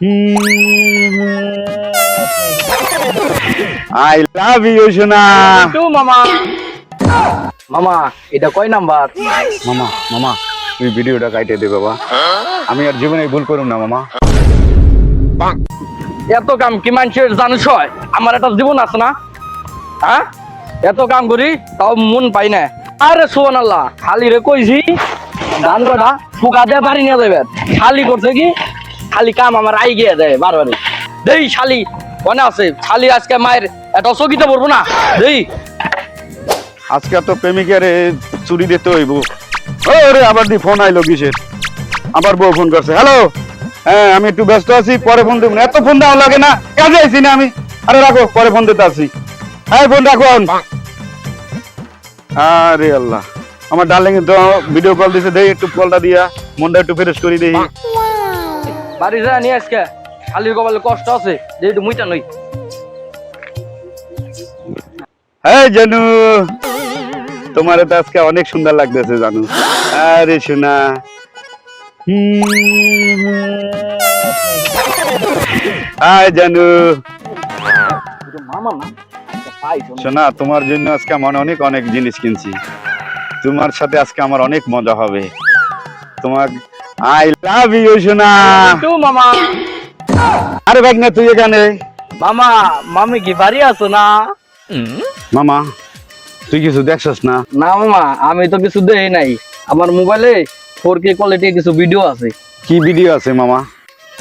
I love you সোনা। মামা মামা এটা কয় নাম্বার? মামা মামা তুই ভিডিওটা কাটে দে বাবা, আমি আর জীবনে ভুল করুম না মামা। এত কাম কি মানুষের জানিস হয়? আমার একটা জীবন আছে না, হ্যাঁ? এত কাম করি তাও মন পাই না। আরে সুবহানাল্লাহ, খালি রে কইছি ধান কটা ফুকা দিয়ে বাড়ি নিয়ে যাবে, খালি করছে কি খালি কাম আমার আই গিয়ে দেয় বারবারই। দেই শালি মনে আছে, শালি আজকে মায়ের একটা চকিতে পড়বো না দেই। আজকে তো প্রেমিকের চুরি দিতে হইব। ওরে আবার দি ফোন আইলো কিসের? আবার বউ ফোন করছে। হ্যালো, হ্যাঁ আমি একটু ব্যস্ত আছি, পরে ফোন দেব। এত ফোন দেওয়া লাগে না, কাজে আইছি না আমি। আরে রাখো, পরে ফোন দিতে আসি। হ্যাঁ ফোন রাখো। আরে আল্লাহ, আমার ডার্লিং তো ভিডিও কল দিছে, দেই একটু কলটা দিয়া মনটা একটু ফ্রেশ করি দেই। বাড়ি যা নিয়ে আজকে শালির কপালে কষ্ট আছে, যে একটু মুইটা নই। হ্যাঁ জানু, তোমার তো আজকে অনেক সুন্দর লাগতেছে জানু। আরে সোনা, হাই জানু। মামা না সোনা, তোমার জন্য আজকে আমার অনেক অনেক জিনিস কিনছি। তোমার সাথে আজকে আমার অনেক মজা হবে। তোমার আই লাভ ইউ সোনা। মামা আরে ভাই না, তুই এখানে? মামা মামি কি বাড়ি আছো না? মামা তুই কিছু দেখছস না? না মামা, আমি তো কিছু দেই নাই। আমার মোবাইলে 4K কোয়ালিটি কিছু ভিডিও আছে। কি ভিডিও আছে মামা?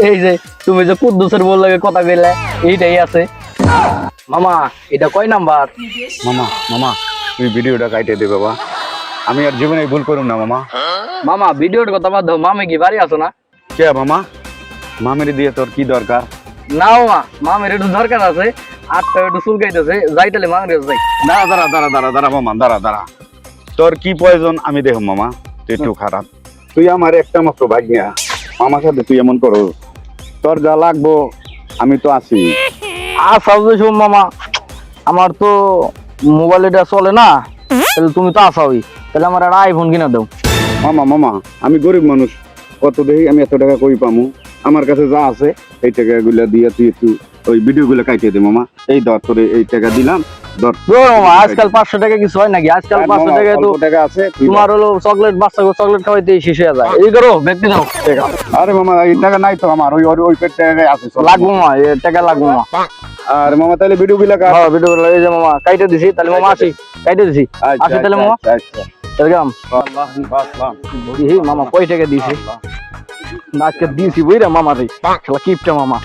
এই যে তুমি যে কুদ্দুসের বল লাগে কথা কইলে, এইটাই আছে। মামা এটা কয় নাম্বার? মামা মামা তুই ভিডিওটা কাটে দে বাবা, আমি আর জীবনে ভুল করুম না মামা। মামা ভিডিওর কথা বাদ দাও, মামি কি বাড়ি আছো না? কে মামা? মামের দিয়ে তোর কি দরকার? না মামা, মামির একটু দরকার আছে, আটটা একটু চুলকাইতেছে, যাইতালে মামির যাই। দাঁড়া দাঁড়া দাঁড়া দাঁড়া দাঁড়া মামা, দাঁড়া দাঁড়া। তোর কি প্রয়োজন আমি দেখো মামা, তুই একটু খারাপ। তুই আমার একটা মাত্র ভাগ্যা, আমার সাথে তুই এমন করো। তোর যা লাগবো আমি তো আছি। মামা আমার তো মোবাইল এটা চলে না, তাহলে তুমি তো আসাওই, তাহলে আমার একটা আইফোন কিনা দাও। মামা মামা আমি গরিব মানুষ, কত দেখি আমি এত টাকা কই পামু? আমার কাছে যা আছে এই টাকাগুলা দিয়ে তুই একটু ওই ভিডিওগুলো কাটিয়ে দে মামা। এই ধর তোর এই টাকা দিলাম, ধর। মামা আজকাল 500 টাকা কিছু হয় নাকি? আজকাল 500 টাকায় তো টাকা আছে, তোমার হলো চকলেট, বাচ্চাকে চকলেট খাওয়াইতে শেষ হয়ে যায়। এই করো ব্যক্তি দাও টাকা। আরে মামা এই টাকা নাই তো আমার, ওই ওই টাকা আছে। লাগবো মা, এই টাকা লাগবো মা। আর মামা তাহলে ভিডিওগুলো কাট। হ্যাঁ ভিডিও এই যে মামা কাইটে দিছি, তাহলে মামা আসি, কাইটে দিছি। আসি তাহলে মামা। আচ্ছা তাহলে গেলাম। মামা কয় টাকা দিছি? আজকে দিছি বুঝরা মামা রে, খেলা কিপটা মামা।